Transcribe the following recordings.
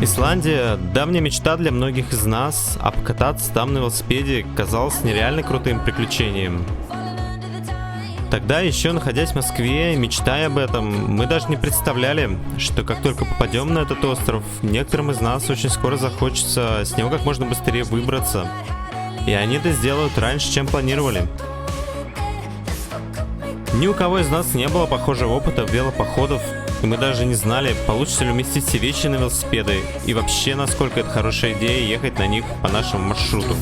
Исландия – давняя мечта для многих из нас, а покататься там на велосипеде казалось нереально крутым приключением. Тогда, еще находясь в Москве и мечтая об этом, мы даже не представляли, что как только попадем на этот остров, некоторым из нас очень скоро захочется с него как можно быстрее выбраться. И они это сделают раньше, чем планировали. Ни у кого из нас не было похожего опыта велопоходов, и мы даже не знали, получится ли уместить все вещи на велосипеды, и вообще, насколько это хорошая идея ехать на них по нашему маршруту.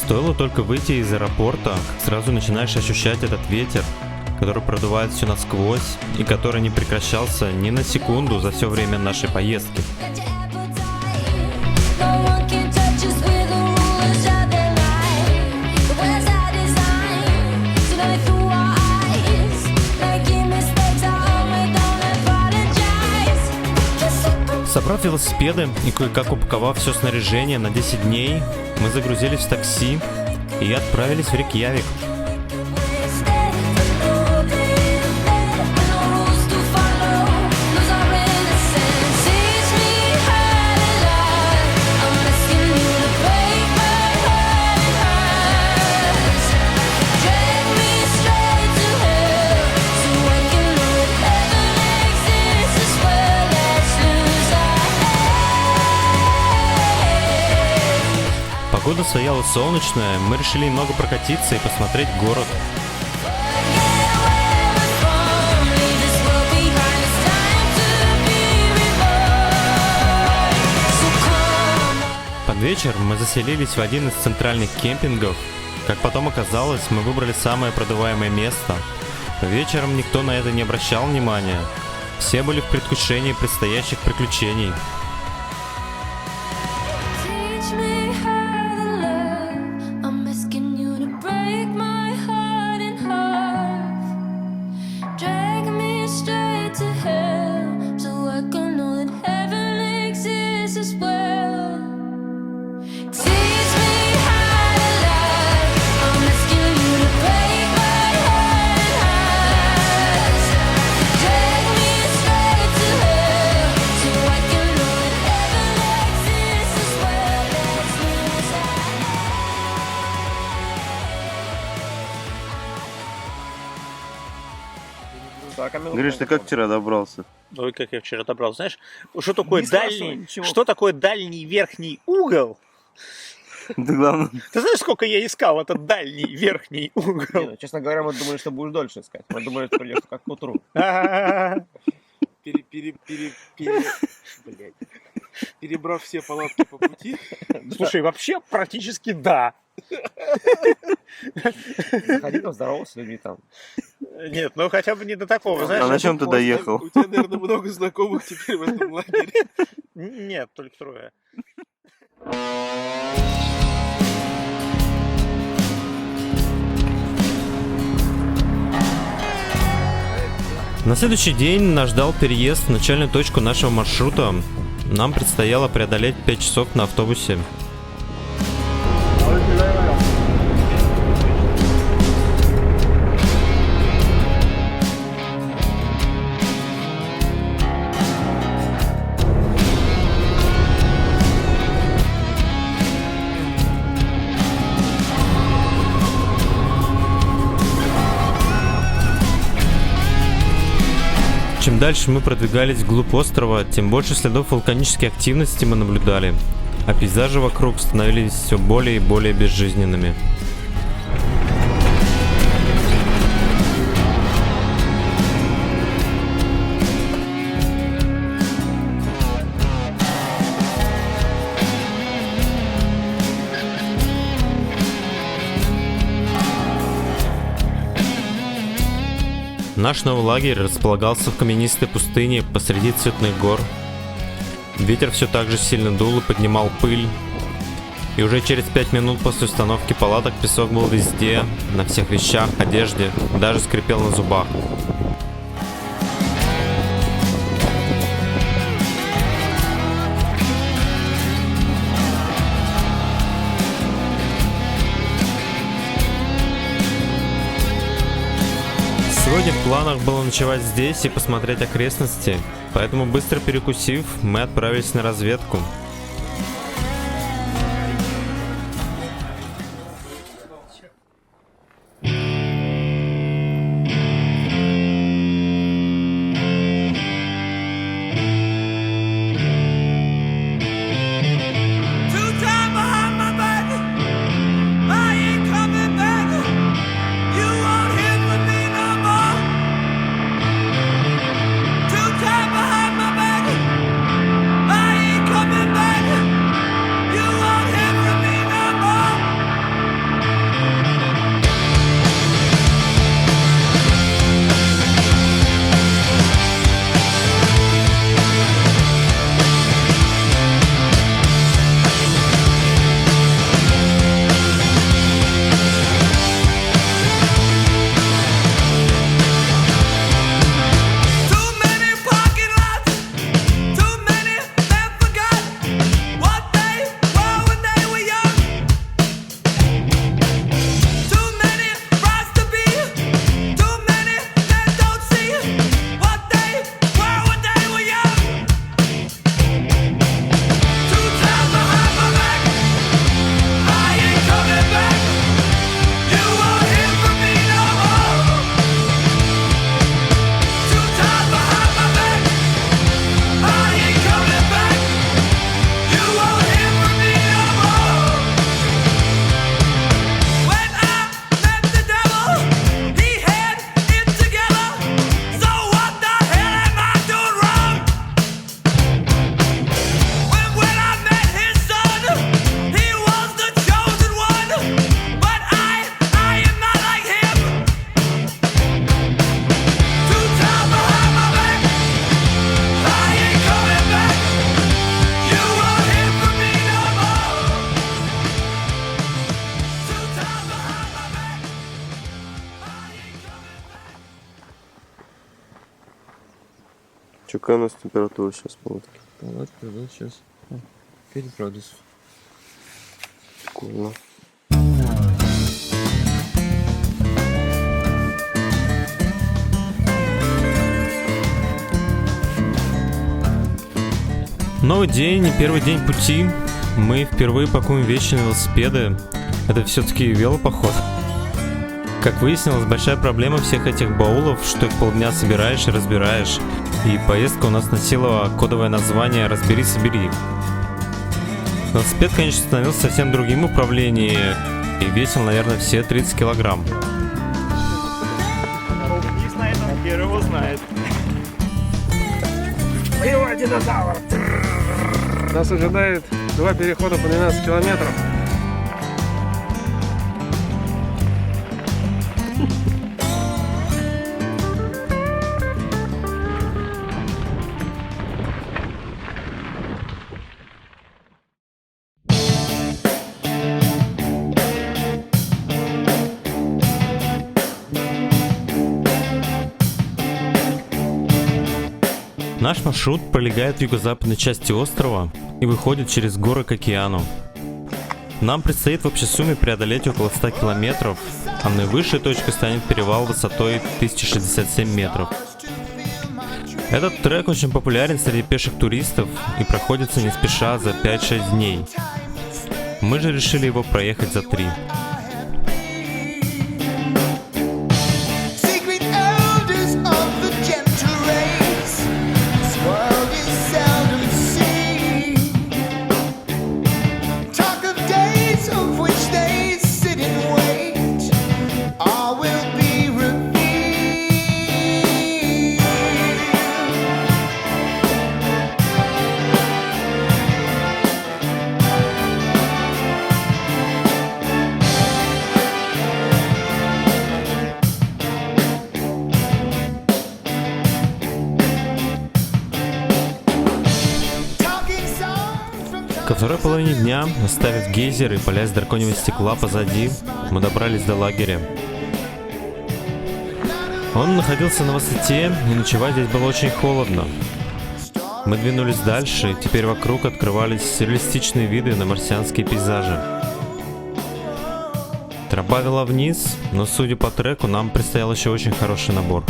Стоило только выйти из аэропорта, как сразу начинаешь ощущать этот ветер, который продувает все насквозь и который не прекращался ни на секунду за все время нашей поездки. Собрав велосипеды и кое-как упаковав все снаряжение на 10 дней, мы загрузились в такси и отправились в Рейкьявик. Погода стояла солнечная, мы решили немного прокатиться и посмотреть город. Под вечер мы заселились в один из центральных кемпингов. Как потом оказалось, мы выбрали самое продуваемое место. Вечером никто на это не обращал внимания. Все были в предвкушении предстоящих приключений. Гриш, ты как вчера добрался? Ой, как я вчера добрался. Знаешь, что такое дальний верхний угол? Да главное. Ты знаешь, сколько я искал этот дальний верхний угол? Не, честно говоря, мы думали, что будешь дольше искать. Мы думали, что придешь как к утру. Перебрав все палатки по пути. Слушай, вообще практически да. Заходи там, здоровался с людьми там. Нет, ну хотя бы не до такого, знаешь. А на чем ты доехал? У тебя, наверное, много знакомых теперь в этом лагере. Нет, только трое. На следующий день нас ждал переезд в начальную точку нашего маршрута. Нам предстояло преодолеть 5 часов на автобусе. Чем дальше мы продвигались вглубь острова, тем больше следов вулканической активности мы наблюдали, а пейзажи вокруг становились все более и более безжизненными. Наш новый лагерь располагался в каменистой пустыне посреди цветных гор. Ветер все так же сильно дул и поднимал пыль. И уже через 5 минут после установки палаток песок был везде, на всех вещах, одежде, даже скрипел на зубах. Сегодня в планах было ночевать здесь и посмотреть окрестности, поэтому быстро перекусив, мы отправились на разведку. Какая у нас температура сейчас палатки? Палатка, да, сейчас 5 градусов. Прикольно. Новый день, не первый день пути. Мы впервые пакуем вещи на велосипеды. Это все-таки велопоход. Как выяснилось, большая проблема всех этих баулов, что их полдня собираешь и разбираешь. И поездка у нас носила кодовое название «Разбери-собери». Велосипед, конечно, становился совсем другим в управлении и весил, наверное, все 30 килограмм. Первый узнает. Нас ожидает 2 перехода по 12 километров. Наш маршрут пролегает в юго-западной части острова и выходит через горы к океану. Нам предстоит в общей сумме преодолеть около 100 километров, а наивысшей точкой станет перевал высотой 1067 метров. Этот трек очень популярен среди пеших туристов и проходится не спеша за 5-6 дней. Мы же решили его проехать за 3. Ко второй половине дня, оставив гейзер и поля из драконьего стекла позади, мы добрались до лагеря. Он находился на высоте, и ночевать здесь было очень холодно. Мы двинулись дальше, и теперь вокруг открывались сюрреалистичные виды на марсианские пейзажи. Тропа вела вниз, но судя по треку, нам предстоял еще очень хороший набор.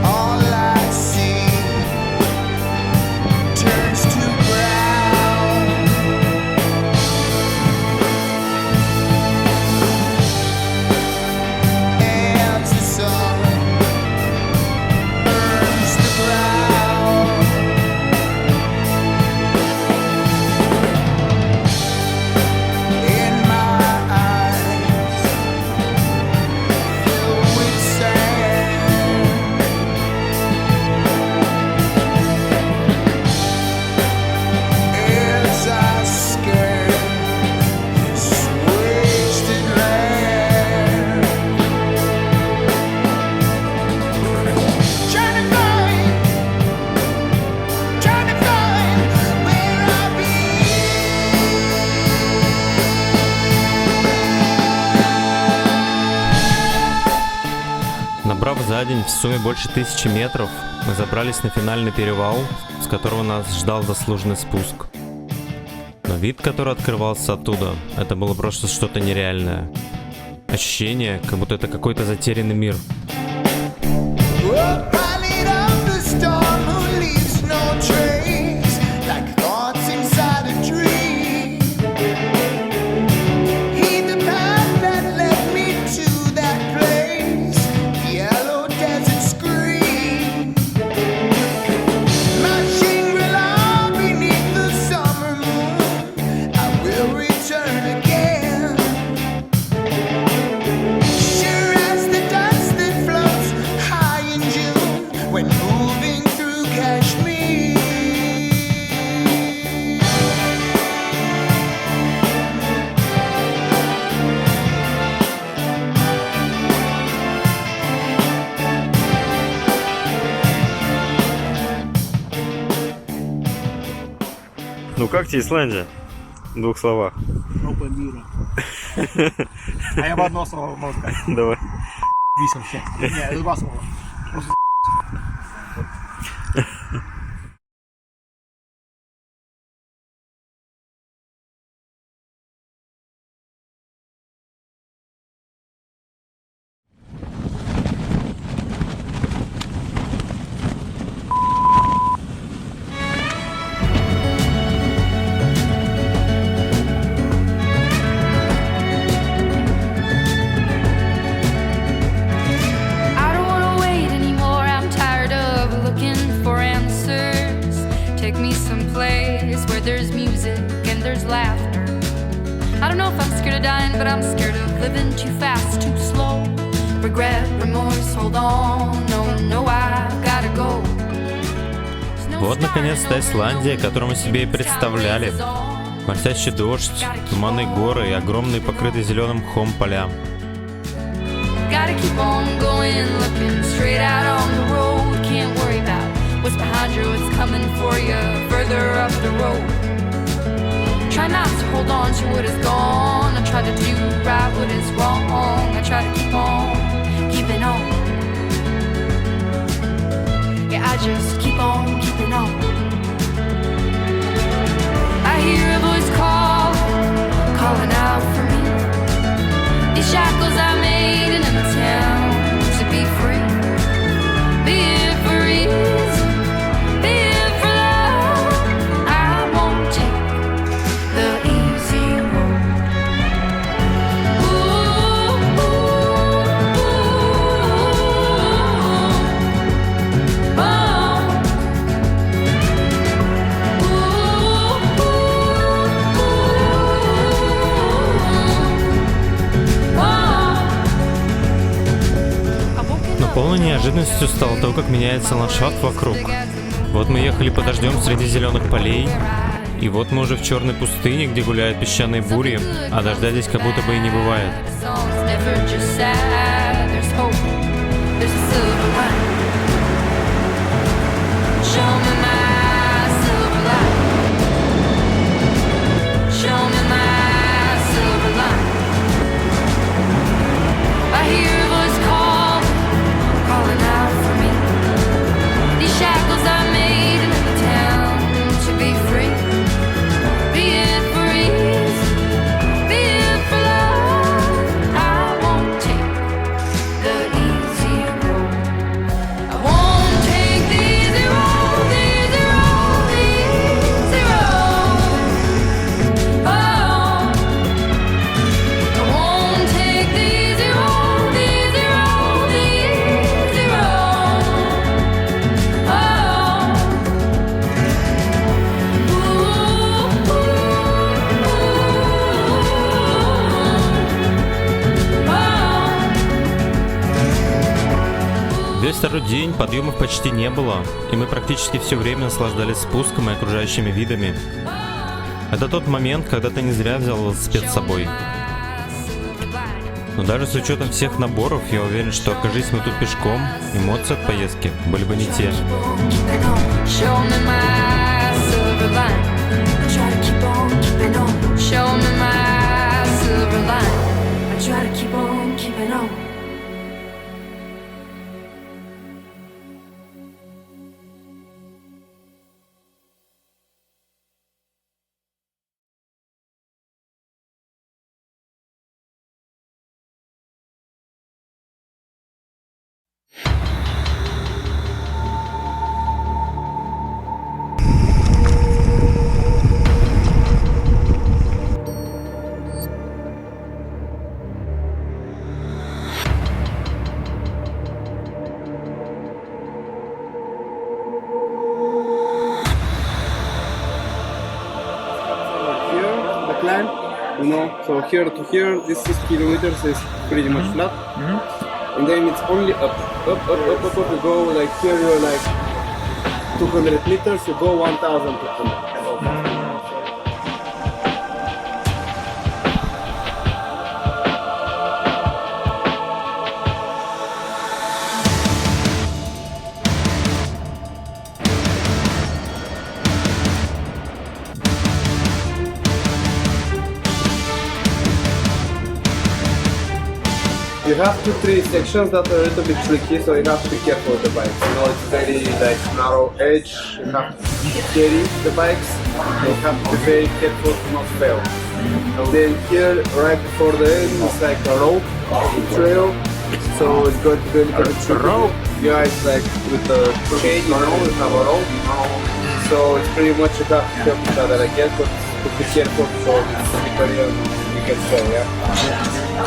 All I see turns to brown. As the sun burns the ground. In my eyes filled with sand. As I scan this wasted land, trying to find where I Набрав за день в сумме больше 1000 метров, мы забрались на финальный перевал, с которого нас ждал заслуженный спуск. Но вид, который открывался оттуда, это было просто что-то нереальное. Ощущение, как будто это какой-то затерянный мир. pilot of the storm who leaves no trace, like thoughts inside a dream. Heed the path that led me to that place, the yellow desert screen. My Shangri-La beneath the summer moon, I will return again. Sure as the dust that floats high in June when moving through Kashmir. Ну как тебе Исландия? В 2 словах. Жопа мира. А я в одно слово могу сказать. Давай. Висел вообще. Не, 2 слова. Просто I don't wanna wait anymore. I'm tired of looking for answers. Take me someplace where there's music and there's laughter. I don't know if I'm scared of dying, but I'm scared of living too fast, too slow. Regret, remorse, hold on. No, no, I've gotta go. Вот наконец-то Исландия, которую мы себе и представляли. Моросящий дождь, туманные горы и огромные покрытые зеленым мхом поля. Gotta keep on going, looking straight out on the road. Can't worry about what's behind you, what's coming for you further up the road. Try not to hold on to what is gone. I try to do right what is wrong. I try to keep on keeping on. Yeah, I just keep on keeping on. I hear a voice calling out for me. These shackles I made in a town to be free. Be it for ease, be it for love. I won't take the easy road. Ooh, ooh, ooh, oh. Но полной неожиданностью стало то, как меняется ландшафт вокруг. Вот мы ехали под дождем среди зеленых полей, и вот мы уже в черной пустыне, где гуляют песчаные бури, а дождя здесь как будто бы и не бывает. Show me my Весь второй день подъемов почти не было, и мы практически все время наслаждались спуском и окружающими видами. Это тот момент, когда ты не зря взял велосипед с собой. Но даже с учетом всех наборов, я уверен, что окажись мы тут пешком, эмоции от поездки были бы не те. Show me my silver line. I try to keep on keeping on. Show me my silver line. I try to keep on keeping on. Here, the climb, you know, so here to here, this 6 kilometers is pretty much flat. And then it's only up. You go like here, you're like 200 meters, you go 1,200. You have 2-3 sections that are a little bit tricky, so you have to be careful with the bikes. You know, it's very like narrow edge. You have to carry the bikes. You have to be very careful to not fail. And then here, right before the end, it's like a rope trail. So it's going to be a little bit tricky. Yeah, it's like with the chain, you know, you have a rope. So it's pretty much you have to help each other, I guess, but be careful so it's slippery and you can fall, yeah.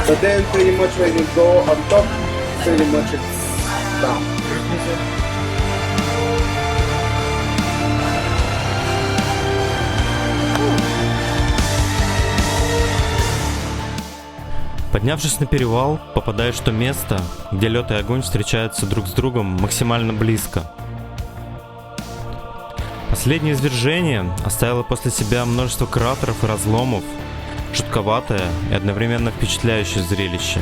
But then pretty much when you go on top, pretty much it's down. Поднявшись на перевал, попадаешь в то место, где лед и огонь встречаются друг с другом максимально близко. Последнее извержение оставило после себя множество кратеров и разломов, жутковатое и одновременно впечатляющее зрелище.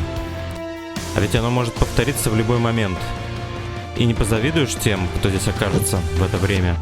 А ведь оно может повториться в любой момент. И не позавидуешь тем, кто здесь окажется в это время.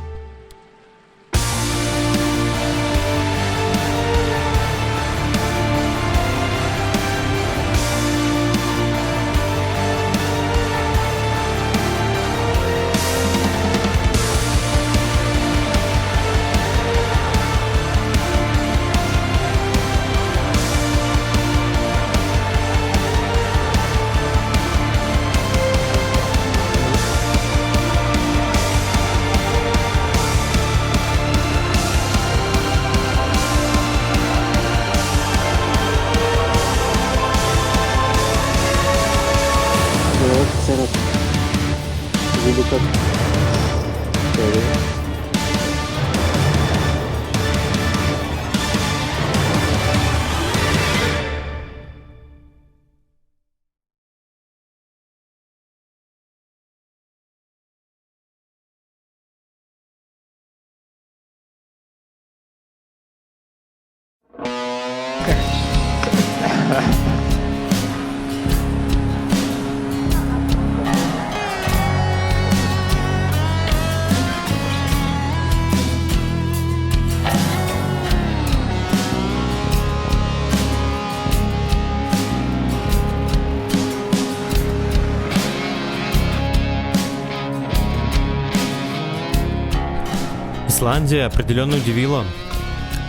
Исландия определенно удивила.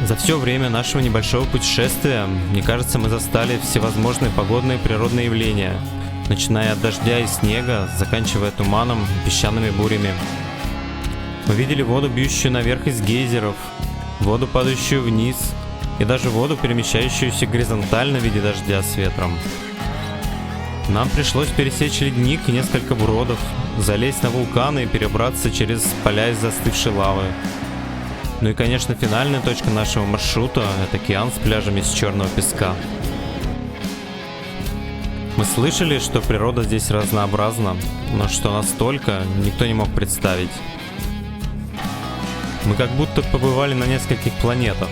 За все время нашего небольшого путешествия, мне кажется, мы застали всевозможные погодные и природные явления, начиная от дождя и снега, заканчивая туманом и песчаными бурями. Мы видели воду, бьющую наверх из гейзеров, воду, падающую вниз, и даже воду, перемещающуюся горизонтально в виде дождя с ветром. Нам пришлось пересечь ледник и несколько бродов, залезть на вулканы и перебраться через поля из застывшей лавы. Ну и, конечно, финальная точка нашего маршрута – это океан с пляжами из черного песка. Мы слышали, что природа здесь разнообразна, но что настолько, никто не мог представить. Мы как будто побывали на нескольких планетах.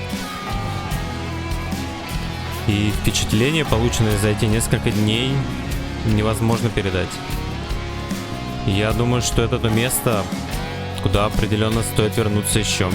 И впечатления, полученные за эти несколько дней, невозможно передать. Я думаю, что это то место, куда определенно стоит вернуться еще.